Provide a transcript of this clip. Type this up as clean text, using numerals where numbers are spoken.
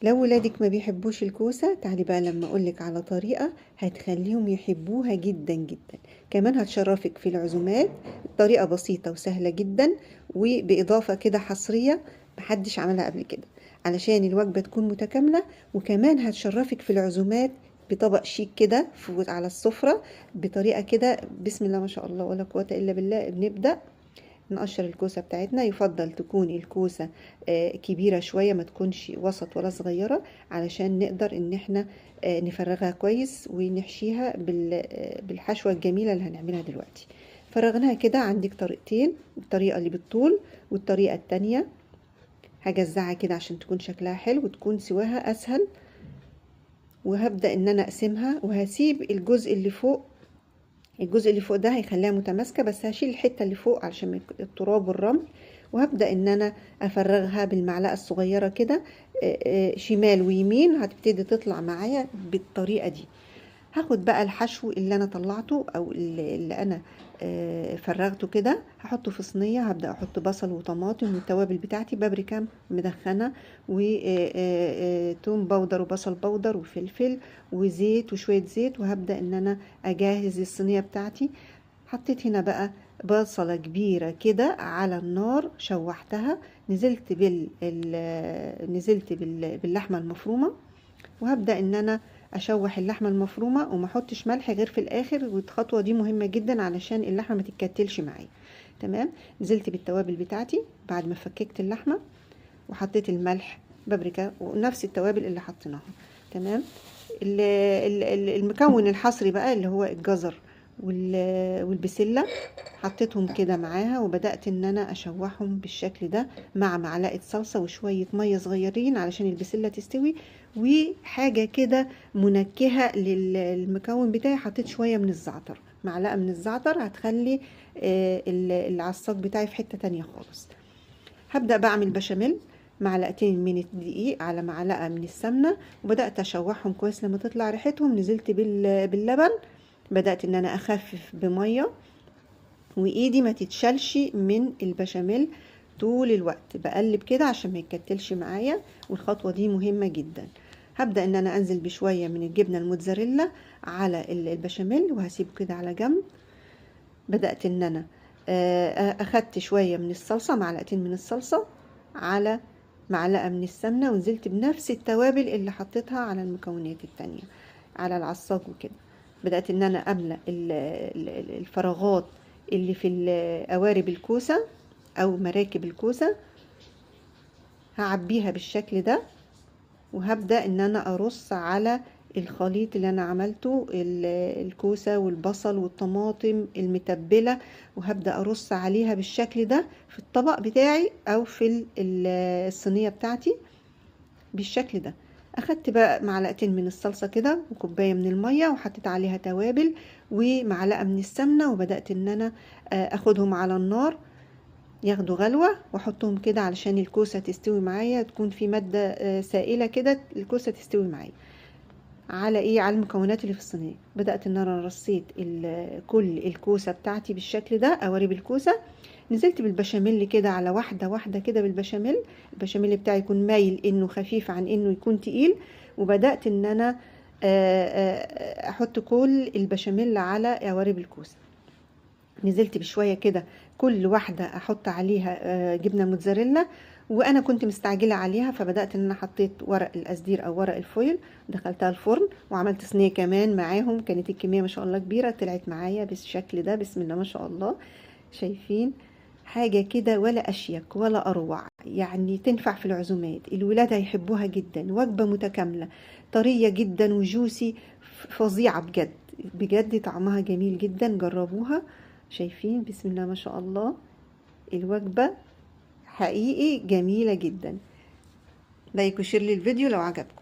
لو ولادك ما بيحبوش الكوسة، تعالي بقى لما اقولك على طريقة هتخليهم يحبوها جدا جدا. كمان هتشرفك في العزومات. طريقة بسيطة وسهلة جدا، وبإضافة كده حصرية محدش عملها قبل كده، علشان الوجبة تكون متكاملة. وكمان هتشرفك في العزومات بطبق شيك كده على السفرة، بطريقة كده بسم الله ما شاء الله ولا قوة إلا بالله. بنبدأ نقشر الكوسة بتاعتنا. يفضل تكون الكوسة كبيرة شوية، ما تكونش وسط ولا صغيرة، علشان نقدر ان احنا نفرغها كويس ونحشيها بالحشوة الجميلة اللي هنعملها دلوقتي. فرغناها كده. عندك طريقتين، الطريقة اللي بالطول والطريقة التانية. هجزعها كده عشان تكون شكلها حلو وتكون سواها اسهل. وهبدأ ان انا اقسمها، وهسيب الجزء اللي فوق. الجزء اللي فوق ده هيخليها متماسكة، بس هشيل الحتة اللي فوق علشان التراب والرمل. وهبدأ ان انا افرغها بالمعلقة الصغيرة كده شمال ويمين. هتبتدي تطلع معايا بالطريقة دي. هاخد بقى الحشو اللي انا طلعته او اللي انا فرغته كده، هحطه في صينيه. هبدا احط بصل وطماطم والتوابل بتاعتي، بابريكا مدخنه وتوم باودر وبصل باودر وفلفل وزيت وشويه زيت. وهبدا ان انا اجهز الصينيه بتاعتي. حطيت هنا بقى بصلة كبيرة كده على النار، شوحتها. نزلت باللحمة المفرومة. وهبدأ ان انا اشوح اللحمه المفرومه وما احطش ملح غير في الاخر، والخطوه دي مهمه جدا علشان اللحمه ما تتكتلش معايا. تمام. نزلت بالتوابل بتاعتي بعد ما فككت اللحمه، وحطيت الملح، بابريكا، ونفس التوابل اللي حطيناها. تمام. المكون الحصري بقى اللي هو الجزر والبسله، حطيتهم كده معاها. وبدأت ان انا اشوحهم بالشكل ده مع معلقة صلصة وشوية مية صغيرين علشان البسلة تستوي. وحاجة كده منكهة للمكون بتاعي، حطيت شوية من الزعتر، معلقة من الزعتر هتخلي العصاق بتاعي في حتة تانية خالص. هبدأ بعمل بشاميل. معلقتين من الدقيق على معلقة من السمنة، وبدأت أشوحهم كويس. لما تطلع ريحتهم نزلت باللبن. بدأت ان انا اخفف بمية، وايدي ما تتشالش من البشاميل طول الوقت. بقلب كده عشان ما يتكتلش معايا، والخطوة دي مهمة جدا. هبدأ ان انا انزل بشوية من الجبنة الموتزاريلا على البشاميل، وهسيبه كده على جنب. بدأت ان انا اخدت شوية من الصلصة، معلقتين من الصلصة على معلقة من السمنة، ونزلت بنفس التوابل اللي حطيتها على المكونات التانية على العصاج وكده. بدأت ان انا املأ الفراغات اللي في قوارب الكوسة او مراكب الكوسة، هعبيها بالشكل ده. وهبدأ ان انا ارص على الخليط اللي انا عملته، الكوسة والبصل والطماطم المتبلة. وهبدأ ارص عليها بالشكل ده في الطبق بتاعي او في الصينية بتاعتي بالشكل ده. اخدت بقى معلقتين من الصلصة كده وكوباية من المية، وحطيت عليها توابل ومعلقة من السمنة. وبدأت ان انا اخدهم على النار ياخدوا غلوة، واحطهم كده علشان الكوسة تستوي معايا، تكون في مادة سائلة كده الكوسة تستوي معايا. على المكونات اللي في الصينية. بدأت ان انا رصيت كل الكوسة بتاعتي بالشكل ده، قوارب الكوسة. نزلت بالبشاميل كده على واحدة واحدة كده بالبشاميل. البشاميل بتاعي يكون مايل انه خفيف عن انه يكون تقيل. وبدأت ان انا احط كل البشاميل على قوارب الكوسة. نزلت بشوية كده، كل واحدة احط عليها جبنة موتزاريلا. وانا كنت مستعجلة عليها، فبدأت ان انا حطيت ورق القصدير او ورق الفويل، دخلتها الفرن وعملت صينية كمان معاهم. كانت الكمية ما شاء الله كبيرة، طلعت معايا بالشكل ده بسم الله ما شاء الله. شايفين؟ حاجة كده ولا أشيك ولا أروع، يعني تنفع في العزومات. الولاد هيحبوها جدا، وجبة متكاملة، طرية جدا وجوسي، فظيعة بجد. بجد طعمها جميل جدا، جربوها. شايفين؟ بسم الله ما شاء الله. الوجبة حقيقي جميلة جدا. لايك وشير للفيديو لو عجبكم.